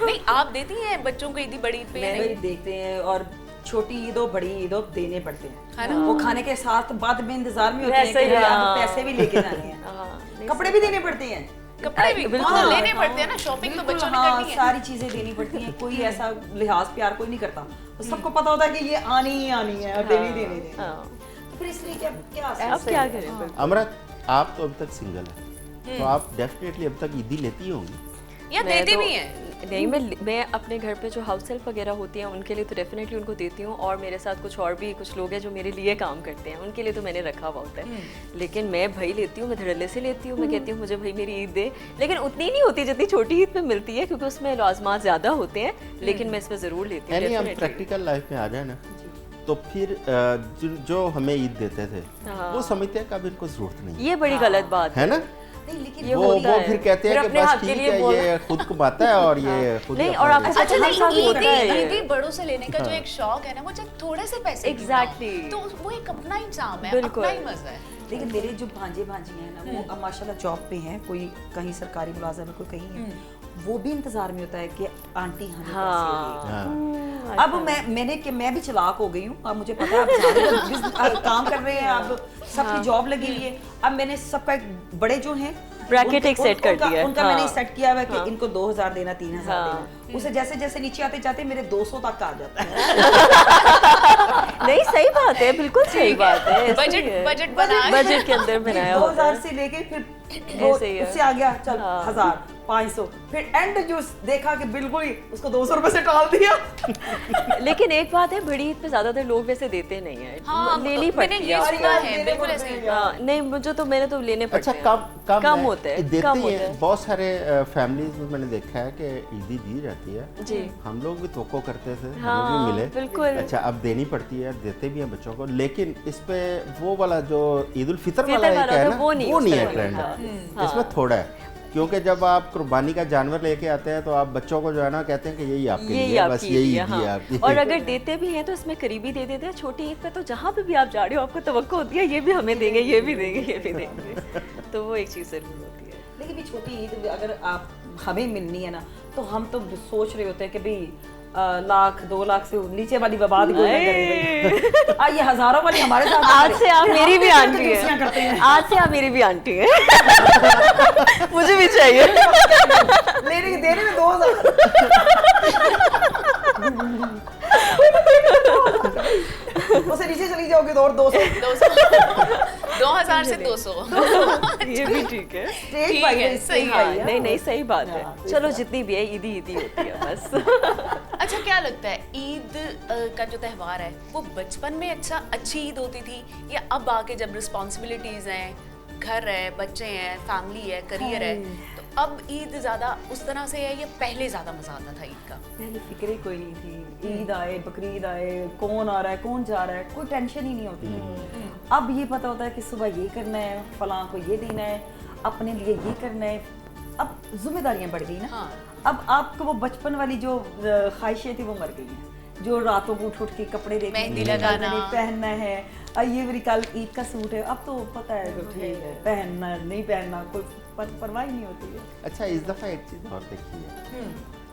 नहीं आप देती हैं बच्चों को ईदी बड़ी ईद पे या वही नहीं? देखते हैं, और छोटी ईद हो बड़ी ईद हो देने पड़ते है हैं ना? वो खाने के साथ बाद में इंतजार में होते हैं वैसे कि ही, अब हाँ। पैसे भी लेके जाने हैं, हाँ, कपड़े भी देने पड़ते हैं, कपड़े भी बिल्कुल। वो तो लेने पड़ते हैं ना, शॉपिंग तो बिल्कुल, बच्चों ने हाँ, करनी है। सारी चीजें देनी पड़ती हैं, कोई ऐसा लिहाज प्यार कोई नहीं करता, तो सबको पता होता है कि ये आनी ही आनी है और देनी ही देनी है, हाँ। तो फिर इसलिए क्या क्या अब क्या करें फिर? अमृत, आप तो अभी तक सिंगल है, तो आप डेफिनेटली अब तक ईदी लेती होंगी। या मैं देती तो- भी हैं। नहीं, मैं अपने घर पे जो हाउस हेल्प वगैरह होती हैं उनके लिए तो डेफिनेटली उनको देती हूँ, और मेरे साथ कुछ लोग हैं जो मेरे लिए काम करते हैं, उनके लिए तो मैंने रखा हुआ होता है। लेकिन मैं भाई लेती हूँ, मैं धड़ल्ले से लेती हूँ, मैं कहती हूँ मुझे भाई मेरी ईद दे, लेकिन उतनी नहीं होती जितनी छोटी ईद पे मिलती है, क्योंकि उसमें लाजमात ज़्यादा होते हैं, लेकिन मैं इसमें ज़रूर लेती हूँ यानी हम definitely। प्रैक्टिकल लाइफ में आ जाए ना, तो फिर जो हमें ईद देते थे हाँ। वो समझते हैं कि अब इनको जरूरत नहीं ये बड़ी गलत बात है ना। नहीं, लेकिन ये वो होता है। फिर कहते हैं फिर कि अपने बस हक के ठीक लिए है, बोलना। ये खुद कमाता है और ये खुद नहीं, ही और अपना आपके देता है। साथ अच्छा हमारे साथ नहीं, होता है ये। ईदी बड़ों से लेने का जो एक शौक है ना, वो चाहे थोड़े से पैसे क्यों ना हो, Exactly। तो वो एक अपना इंतजाम है, बिल्कुल। अपना ही मजा है। लेकिन मेरे जो भांजे भांजी हैं ना वो अब माशाल्लाह जॉब पे हैं, कोई कहीं सरकारी मुलाजिम है, कोई कहीं है, वो भी इंतजार में होता है कि आंटी हमें पैसे दें। हाँ। अब मैं भी चालाक हो गई हूँ, अब मुझे पता है अब सारे लोग काम कर रहे हैं, अब सबकी जॉब लगी हुई है, अब मैंने सबका एक बड़े जो हैं Bracket एक set कर दिया है। उनका हाँ। मैंने सेट किया हुआ है कि इनको 2000 देना, 3000 हाँ। देना, उसे जैसे जैसे नीचे आते जाते मेरे 200 तक आ जाता है। नहीं, सही बात है, बिल्कुल सही बात है, ऐसे ही बजट है। बजट बना बजट के अंदर बनाया होता 2000 है। से लेके फिर ऐसे ही है। उससे आ गया चल हाँ। 1000 500, फिर एंड जो देखा कि बिल्कुल ही उसको 200 रुपए से टाल दिया। लेकिन एक बात है, बड़ी ईद पे ज्यादातर लोग वैसे देते नहीं है, हाँ, लेनी मैंने पड़ती ये है। सुना है, देने बिल्कुल पड़ते ऐसे ही। हैं। हाँ, नहीं मुझे तो मैंने तो लेने पड़ते अच्छा हैं। कम होते हैं, देते कम ही होते हैं। हैं। बहुत सारे फैमिलीज में मैंने देखा है कि ईदी दी जाती है। जी। हम लोग भी तोको करते थे, हमें हाँ, भी मिले। बिल्कुल। अच्छा अब देनी पड़ती है, देते भी हैं बच्चों को, लेकिन इस पे वो वाला जो ईद उल फितर वाला फितर एक वाला है था, ना, वो नहीं वो उस नहीं पे है वाला ट्रेंड, था। इसमें थोड़ा है, क्योंकि जब आप कुर्बानी का जानवर लेके आते हैं तो आप बच्चों को जो है ना कहते हैं कि यही आपके यही लिए, बस आपकी यही ईद है, ईद ही है हाँ। आपकी। और अगर देते भी हैं तो इसमें करीबी दे देते हैं। छोटी ईद पे तो जहाँ पे भी आप जा रहे हो आपको तवक्को होती है ये भी हमें देंगे, ये भी देंगे, ये भी देंगे, तो वो एक चीज़ जरूर होती है। लेकिन भी छोटी ईद अगर आप हमें मिलनी है ना, तो हम तो सोच रहे होते हैं कि भाई लाख 2 लाख से नीचे वाली बर्बाद कोई ना करे भाई। ये हजारों वाली हमारे साथ ना आज करे। से आप फिर मेरी हम भी भी आंटी कंजूसियां करते है, हैं। आज से आप मेरी भी आंटी है। मुझे भी चाहिए। देने में 2000। उसे नीचे चली जाओगे तो और 200। 2000 से 200। ये भी ठीक है। स्टेज ठीक भाई है, सही हाँ, है। नहीं नहीं सही बात है। हाँ, चलो जितनी भी है ईदी ईदी होती है बस। अच्छा क्या लगता है ईद का जो त्यौहार है वो बचपन में अच्छी ईद होती थी, या अब आके जब रिस्पॉन्सिबिलिटीज हैं, घर है, बच्चे हैं, फैमिली है, करियर है, तो अब ईद ज्यादा उस तरह से है या पहले ज्यादा मजा आता था ईद का? पहले फिक्र ही कोई नहीं थी, ईद आए बकरीद आए, कौन आ रहा है कौन जा रहा है, कोई टेंशन ही नहीं होती थी। अब ये पता होता है कि सुबह ये करना है, फलां को ये देना है, अपने लिए ये करना है। अब जिम्मेदारियां बढ़ गई ना। हाँ। अब आपको वो बचपन वाली जो ख्वाहिशें थी वो मर गई हैं, जो रातों को उठ के कपड़े देखने, मेहंदी लगाना, पहनना है, ये मेरी कल ईद का सूट है, अब तो पता है कि ठीक है पहनना नहीं पहनना कोई परवाह ही नहीं होती है। अच्छा इस दफ़ा एक चीज़ और देखी है,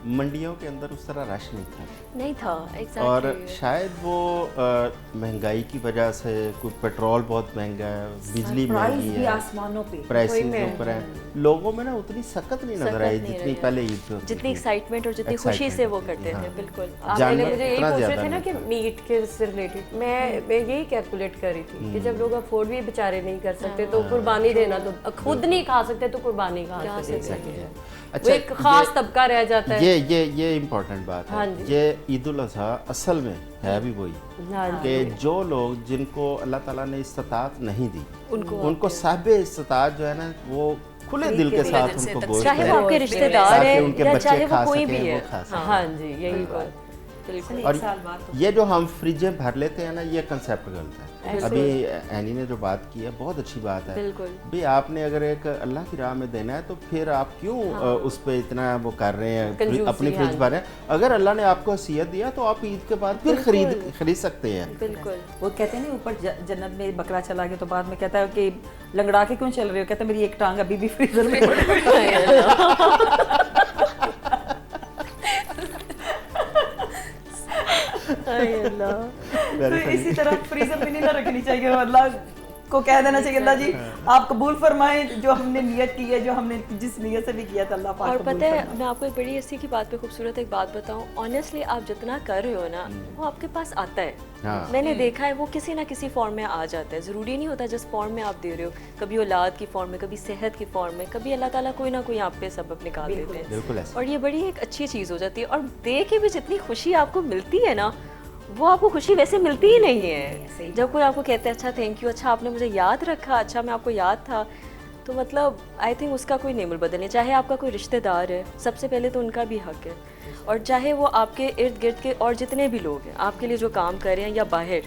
मंडियों के अंदर उस तरह रश नहीं था, नहीं था और एग्जैक्टली। शायद वो महंगाई की वजह से, कोई पेट्रोल बहुत महंगा है, बिजली प्राइस महंगी भी है, आसमानों पे। प्राइसेस में। ऊपर है, लोगों में ना उतनी सकत नहीं नजर आई नहीं जितनी रही है। पहले ईद पे होती जितनी थी। एक्साइटमेंट और जितनी खुशी से वो Excitement करते होती थे, थी, बिल्कुल। आप जानवर पहले मुझे यही इतना पूछ रहे ज्यादा थे ना नहीं कि था। मीट के से रिलेटेड मैं यही कैलकुलेट कर रही थी कि जब लोग अफोर्ड भी बेचारे नहीं कर सकते तो कुर्बानी देना, तो खुद नहीं खा सकते तो कुर्बानी कहाँ से दे Exactly. सकते हैं। वो अच्छा, एक खास ये- तबका रह जाता है। ये इम्पोर्टेंट बात हाँ है। जी। ये ईद उल अज़हा असल में है भी वही हाँ जी। कि जो लोग जिनको अल्लाह ताला ने इस्तात नहीं दी उनको आते साहिब इस्तात जो है ना वो खुले दिल के साथ दिल से उनको तक गोश्त चाहे दें, वो आपके रिश्तेदार ताकि है उनके या बच्चे चाहे खा वो कोई सकें, भी है। वो खा सकें। हाँ जी, यही बात। बिल्कुल और एक साल बाद तो ये जो हम फ्रिजें भर लेते हैं ना, ये कंसेप्ट गलत है। अभी एनी ने जो बात की है बहुत अच्छी बात है। बिल्कुल। भाई आपने अगर एक अल्लाह की राह में देना है तो फिर आप क्यों उस पे इतना वो कर रहे हैं, कंजूसी, अपनी हाँ फ्रिज जी। भर रहे हैं। अगर अल्लाह ने आपको हसीयत दिया तो आप ईद के बाद फिर खरीद सकते हैं। बिल्कुल। वो कहते हैं नहीं ऊपर जन्नत में बकरा चला गया तो बाद में कहता है कि लंगड़ा के क्यों चल रहे हो, कहता है मेरी एक टांग अभी भी फ्रीजर में पड़ी है। तो इसी तरह फ्रीजर में नहीं ना रखनी चाहिए, अल्लाह को कह देना चाहिए अल्लाह जी आप कबूल फरमाएं जो हमने नियत की है, जो हमने जिस नियत से भी किया था अल्लाह पाक और कबूल पता है फरमाए। मैं आपको एक बड़ी इसी की बात पे खूबसूरत एक बात बताऊं, ऑनेस्टली आप जितना कर रहे हो ना वो आपके पास आता है। हाँ। मैंने देखा है वो किसी ना किसी फॉर्म में आ जाता है, ज़रूरी नहीं होता जिस फॉर्म में आप दे रहे हो, कभी औलाद की फॉर्म में, कभी सेहत की फॉर्म में, कभी अल्लाह ताला कोई ना कोई आप पे सबब निकाल देते हैं। बिल्कुल ऐसा। और ये बड़ी एक अच्छी चीज़ हो जाती है और दे के भी जितनी खुशी आपको मिलती है ना वो आपको खुशी वैसे मिलती ही नहीं है। जब कोई आपको कहता है अच्छा थैंक यू, अच्छा आपने मुझे याद रखा, अच्छा मैं आपको याद था, तो मतलब आई थिंक उसका कोई नेमल बदल नहीं। चाहे आपका कोई रिश्तेदार है, सबसे पहले तो उनका भी हक है, और चाहे वो आपके इर्द गिर्द के और जितने भी लोग हैं आपके लिए जो काम कर रहे हैं या बाहर,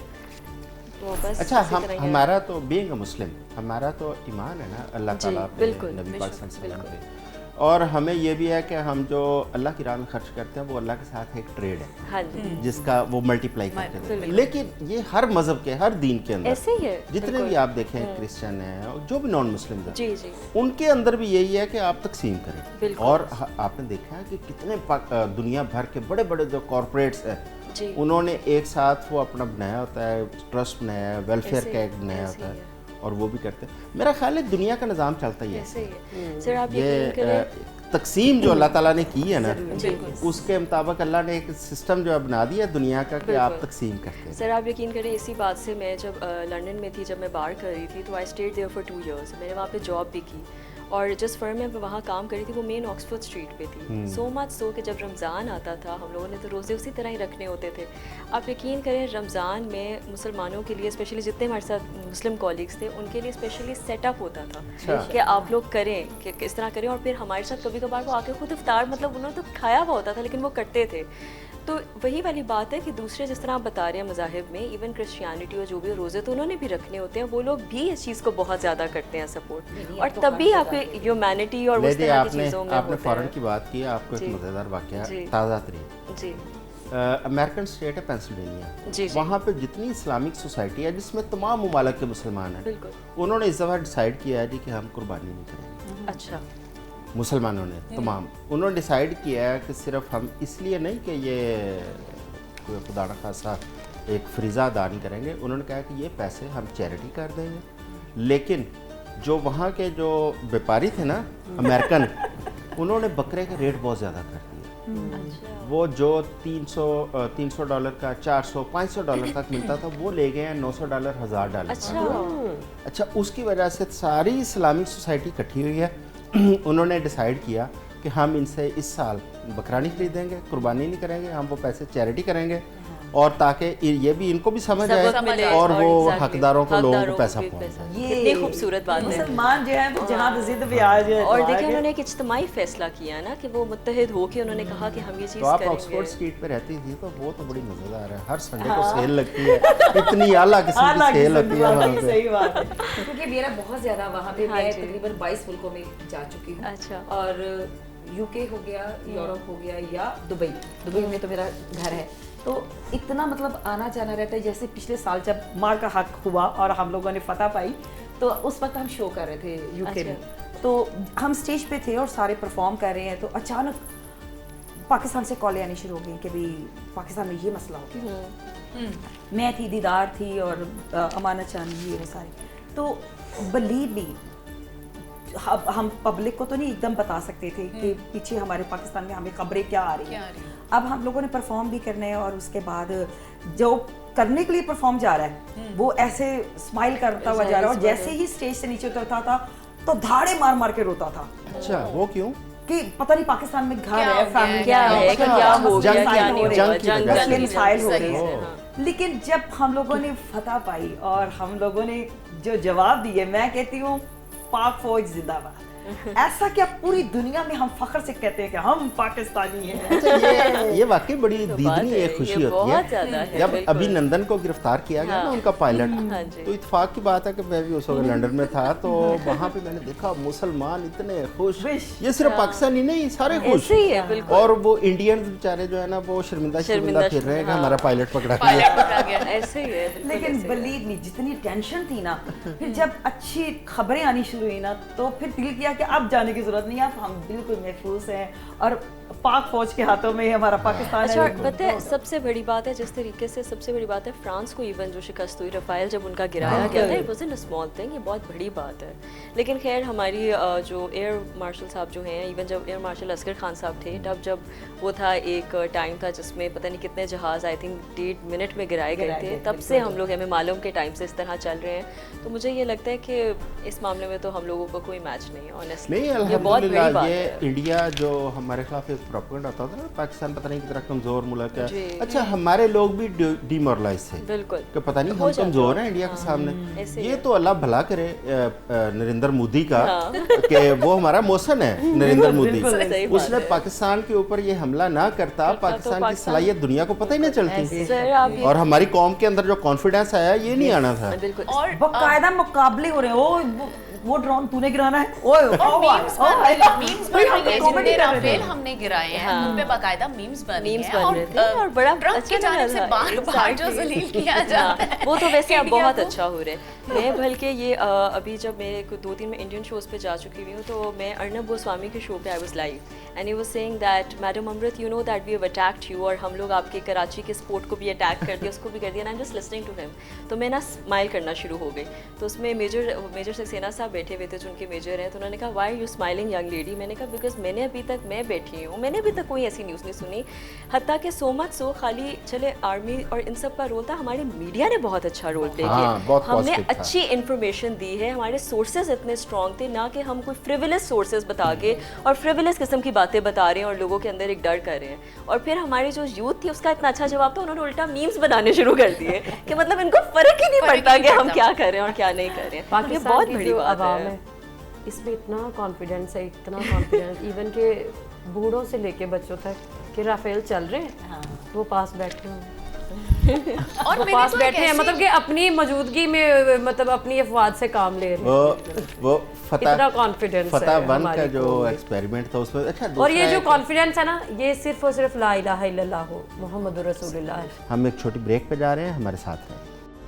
तो बस अच्छा, इसी तरह ही है। हमारा तो बीइंग अ मुस्लिम हमारा तो ईमान है ना अल्लाह जी, ताला पे, बिल्कुल, नबी पाक बिल्कुल, सल्लल्लाहु अलैहि वसल्लम पे। और हमें ये भी है कि हम जो अल्लाह की राह में खर्च करते हैं वो अल्लाह के साथ एक ट्रेड है हाँ जी, जिसका वो मल्टीप्लाई करके देते हैं। बिल्कुल। लेकिन ये हर मज़हब के हर दीन के अंदर ऐसे ही है, जितने बिल्कुल। भी आप देखें क्रिश्चियन हैं और जो भी नॉन मुस्लिम हैं जी जी उनके अंदर भी यही है कि आप तकसीम करें। बिल्कुल। और आपने देखा है कि कितने दुनिया भर के बड़े बड़े जो कॉरपोरेट्स हैं जी उन्होंने एक साथ वो अपना बनाया होता है, ट्रस्ट बनाया है, वेलफेयर ऐसे का ही- एक बनाया ऐसे होता ही है और वो भी करते हैं। मेरा ख्याल है दुनिया का निज़ाम चलता ही है ऐसे ही है। सर आप ये यकीन करें तकसीम जो अल्लाह ताला ने की है ना उसके मुताबिक अल्लाह ने एक सिस्टम जो है बना दिया है दुनिया का कि आप बिल्कुल। तकसीम करते हैं। सर आप यकीन करें इसी बात से मैं जब लंदन में थी, जब मैं बाहर कर रही थी, तो I stayed there for 2 years. मैंने वहाँ पे जॉब भी की और जिस फर्म में मैं वहाँ काम कर रही थी वो मेन ऑक्सफोर्ड स्ट्रीट पे थी। सो मच सो कि जब रमज़ान आता था हम लोगों ने तो रोज़े उसी तरह ही रखने होते थे। आप यकीन करें रमज़ान में मुसलमानों के लिए स्पेशली जितने हमारे साथ मुस्लिम कॉलीग्स थे उनके लिए स्पेशली सेटअप होता था कि आप लोग करें कि किस तरह करें, और फिर हमारे साथ कभी कभार वो आके खुद इफ्तार, मतलब उन्होंने तो खाया हुआ होता था लेकिन वो करते थे। तो वही वाली बात है कि दूसरे जिस तरह आप बता रहे हैं मज़ाहिब में, इवन क्रिश्चियनिटी और जो भी रोज़े तो उन्होंने भी रखने होते हैं, वो लोग भी इस चीज़ को बहुत ज़्यादा करते हैं सपोर्ट, और तभी आपके ह्यूमैनिटी और उस लेडी तरह की आपने चीज़ों में आपने होता फ़ौरन है। की बात की, आपको एक जी। मज़ेदार वाक़या जी। ताज़ा तरीन जी अमेरिकन स्टेट है पेंसिल्वेनिया। जी जी वहाँ पे जितनी इस्लामिक सोसाइटी है जिसमें तमाम ममालिक के मुसलमान हैं, बिल्कुल। उन्होंने इस दफ़ा डिसाइड किया है जी कि हम कुर्बानी नहीं करेंगे। अच्छा मुसलमानों ने तमाम उन्होंने डिसाइड किया है कि सिर्फ हम इसलिए नहीं कि ये कोई खुदा न खासा एक फ्रीज़ा अदा नहीं करेंगे, उन्होंने कहा कि ये पैसे हम चैरिटी कर देंगे। लेकिन जो वहाँ के जो व्यापारी थे ना अमेरिकन उन्होंने बकरे के रेट बहुत ज़्यादा कर दिए। अच्छा वो जो $300 का $400 $500 तक मिलता था वो ले गए हैं $900 $1000। अच्छा अच्छा, उसकी वजह से सारी इस्लामिक सोसाइटी इकट्ठी हुई है। उन्होंने डिसाइड किया कि हम इनसे इस साल बकरा नहीं खरीदेंगे, कुर्बानी नहीं करेंगे, हम वो पैसे चैरिटी करेंगे, और ताकि ये भी इनको भी समझ सबक मिले आए और वो exactly, हकदारों को लोगों हकदारों को पैसा भी पहुँचे। कितनी खूबसूरत बात है। मुसलमान जो है वो जहाँ पे जिद पे आ जाए और देखिए उन्होंने एक इज्तिमाई फैसला किया ना कि वो मुत्तहिद होके उन्होंने कहा कि हम ये चीज़ तो आप करेंगे। ऑक्सफोर्ड स्ट्रीट पे रहती थी तो वो तो बड़ी मज़ेदार है, हर संडे को सेल लगती है, इतनी आला किस्म की सेल लगती है वहाँ पे। सही बात है। क्योंकि मेरा बहुत ज़्यादा वहाँ पे, हाँ मैं जी। तकरीबन 22 मुल्कों में जा चुकी हूँ। अच्छा। और यूके हो गया, यूरोप हो गया, या दुबई में तो मेरा घर है। तो इतना मतलब आना जाना रहता है। जैसे पिछले साल जब मार का हक हुआ और हम लोगों ने फतह पाई तो उस वक्त हम शो कर रहे थे यूके में, तो हम स्टेज पे थे और सारे परफॉर्म कर रहे हैं, तो अचानक पाकिस्तान से कॉलें आनी शुरू हो गई कि भाई पाकिस्तान में ये मसला हो गया। मैं थी, दीदार थी और अमानत चांदी, ये वो सारे। तो बिलीव मी, हम पब्लिक को तो नहीं एकदम बता सकते थे कि पीछे हमारे पाकिस्तान में हमें खबरें क्या आ रही हैं। अब हम लोगों ने परफॉर्म भी करना है और उसके बाद जो करने के लिए परफॉर्म जा रहा है वो ऐसे स्माइल करता हुआ जा रहा है, और जैसे ही स्टेज से नीचे उतरता था तो धाड़े मार मार के रोता था। अच्छा, वो क्यों? कि पता नहीं पाकिस्तान में घर क्या है, हो फैमिली क्या है कि क्या हो गया जंग क्या की नहीं वजह हुआ, से, जंग जंग की मिसाइल हो सही रही से, है। लेकिन जब हम लोगों ने फतह पाई और हम लोगों ने जो जवाब दिए, मैं कहती हूँ पाक फौज जिंदाबाद। ऐसा क्या पूरी दुनिया में हम फख्र से कहते हैं कि हम पाकिस्तानी हैं। अच्छा, ये वाकई बड़ी दीदनी है, एक खुशी ये होती बहुत है ज़्यादा है, जब बिल्कुल। अभिनंदन को गिरफ्तार किया गया ना, हाँ। उनका पायलट, हाँ जी। तो इत्तेफाक की बात है कि मैं भी उस वक्त लंदन में था, तो वहाँ पे मैंने देखा मुसलमान इतने खुश, ये सिर्फ पाकिस्तानी नहीं, सारे खुश, ऐसे ही है बिल्कुल। और वो इंडियंस बेचारे जो है ना वो शर्मिंदा फिर रहे हैं कि हमारा पायलट पकड़ा गया। पायलट पकड़ा गया। ऐसे ही है बिल्कुल लेकिन ऐसे ही है। बलीव मी, जितनी टेंशन थी ना, फिर जब अच्छी खबरें आनी शुरू हुई ना, तो फिर दिल किया कि अब जाने की जरूरत नहीं है, अब हम बिल्कुल महफूज हैं और पाक फौज के हाथों में हमारा पाकिस्तान अच्छा, है। पता है सबसे बड़ी बात है, जिस तरीके से सबसे बड़ी बात है फ्रांस को इवन जो शिकस्त हुई रफ़ाइल जब उनका गिराया गया था, it wasn't a small thing, ये बहुत बड़ी बात है। लेकिन खैर हमारी जो एयर मार्शल साहब जो हैं, इवन जब एयर मार्शल असगर खान साहब थे, तब जब वो था एक टाइम था जिसमें पता नहीं कितने जहाज़ आई थिंक 1.5 मिनट में गिराए गए थे, तब से हम लोग हमें मालूम के टाइम से इस तरह चल रहे हैं। तो मुझे ये लगता है कि इस मामले में तो हम लोगों को कोई मैच नहीं है ऑनेस्टली। नहीं, ये बहुत बड़ी अल्हम्दुलिल्लाह बात ये है। इंडिया जो हमारे खिलाफ एक प्रोपेगेंडा होता था ना, पाकिस्तान पता नहीं कितना कमजोर मुल्क जी। है। अच्छा, हमारे लोग भी डिमोरलाइज थे बिल्कुल कि पता नहीं हो हम जाता कमजोर है। हैं इंडिया के हाँ, सामने। ऐसे ये ही तो अल्लाह भला करे नरेंद्र मोदी का हाँ। कि वो हमारा मौसन है नरेंद्र मोदी, सही बात उसने है। पाकिस्तान के ऊपर ये हमला ना करता, पाकिस्तान की पाकिस्तान- सलाहियत दुनिया को पता ही नहीं चलती, सर आप ये और हमारी कौम के अंदर जो कॉन्फिडेंस आया ये नहीं आना था। बिल्कुल और बाकायदा मुकाबले हो रहे हैं, वो ड्रोन तूने गिराना है, ओए मीम्स बन रहे हैं, मीम्स बन रही हैं, comedy जितने कर रहे राफेल थे। हमने गिराए हैं उन पे बाकायदा मीम्स बन रहे मीम्स हैं, बन रहे थे और बड़ा ट्रम्प अच्छा की जानिब लग से रहा है। बार बार जो Exactly. जलील किया जाता है, वो तो वैसे अब इंडिया बहुत को। अच्छा हो रहा है। मैं बल्कि ये अभी जब मैं 2-3 में इंडियन शोज़ पे जा चुकी हुई हूँ, तो मैं अर्नब गोस्वामी के शो पे I was live and he was saying that madam Amrit you know that we have attacked you, और हम लोग आपके कराची के स्पोर्ट को भी अटैक कर दिया, उसको भी कर दिया, and I am just listening to him. तो मैं ना स्माइल करना शुरू हो गई। तो उसमें मेजर सक्सेना साहब बैठे हुए थे जो उनके मेजर हैं, तो उन्होंने कहा why you smiling young lady. मैंने कहा बिकॉज मैंने अभी तक, मैं बैठी हूँ, मैंने अभी तक कोई ऐसी न्यूज़ नहीं सुनी, हत्ता कि सो मच सो खाली चले आर्मी और इन सब का रोल था, हमारे मीडिया ने बहुत अच्छा रोल प्ले हाँ, किया, बहुत हमने positive था। अच्छी इन्फॉर्मेशन दी है, हमारे सोर्सेज इतने स्ट्रॉन्ग थे, ना कि हम कोई फ्रिवलस सोर्सेज बता के और फ्रिवलस किस्म की बातें बता रहे हैं और लोगों के अंदर एक डर कर रहे हैं। और फिर हमारी जो यूथ थी उसका इतना अच्छा जवाब था, उन्होंने उल्टा मीम्स बनाने शुरू कर दिए कि मतलब इनको फर्क ही नहीं पड़ता कि हम क्या कर रहे हैं और क्या नहीं कर रहे हैं। ये पाकिस्तान बहुत की बड़ी जो बात आवाम है। है इसमें इतना कॉन्फिडेंस है, इतना कॉन्फिडेंस इवन के बूढ़ों से लेके बच्चों तक कि राफेल चल रहे हैं, वो पास बैठे हैं, और वो मैंने पास तो एक बैठे हैं, ऐसी- मतलब कि अपनी मौजूदगी में, मतलब अपनी अफवाद से काम ले रहे हैं। वो इतना confidence फतह है 1 का हमारी जो कौम में। एक्सपेरिमेंट था उसमें, अच्छा और ये दूसरा जो एक- कॉन्फिडेंस है ना, ये सिर्फ और सिर्फ ला इलाहा इल्लल्लाह मुहम्मदुर रसूलुल्लाह है। हम एक छोटी ब्रेक पे जा रहे हैं, हमारे साथ रहें।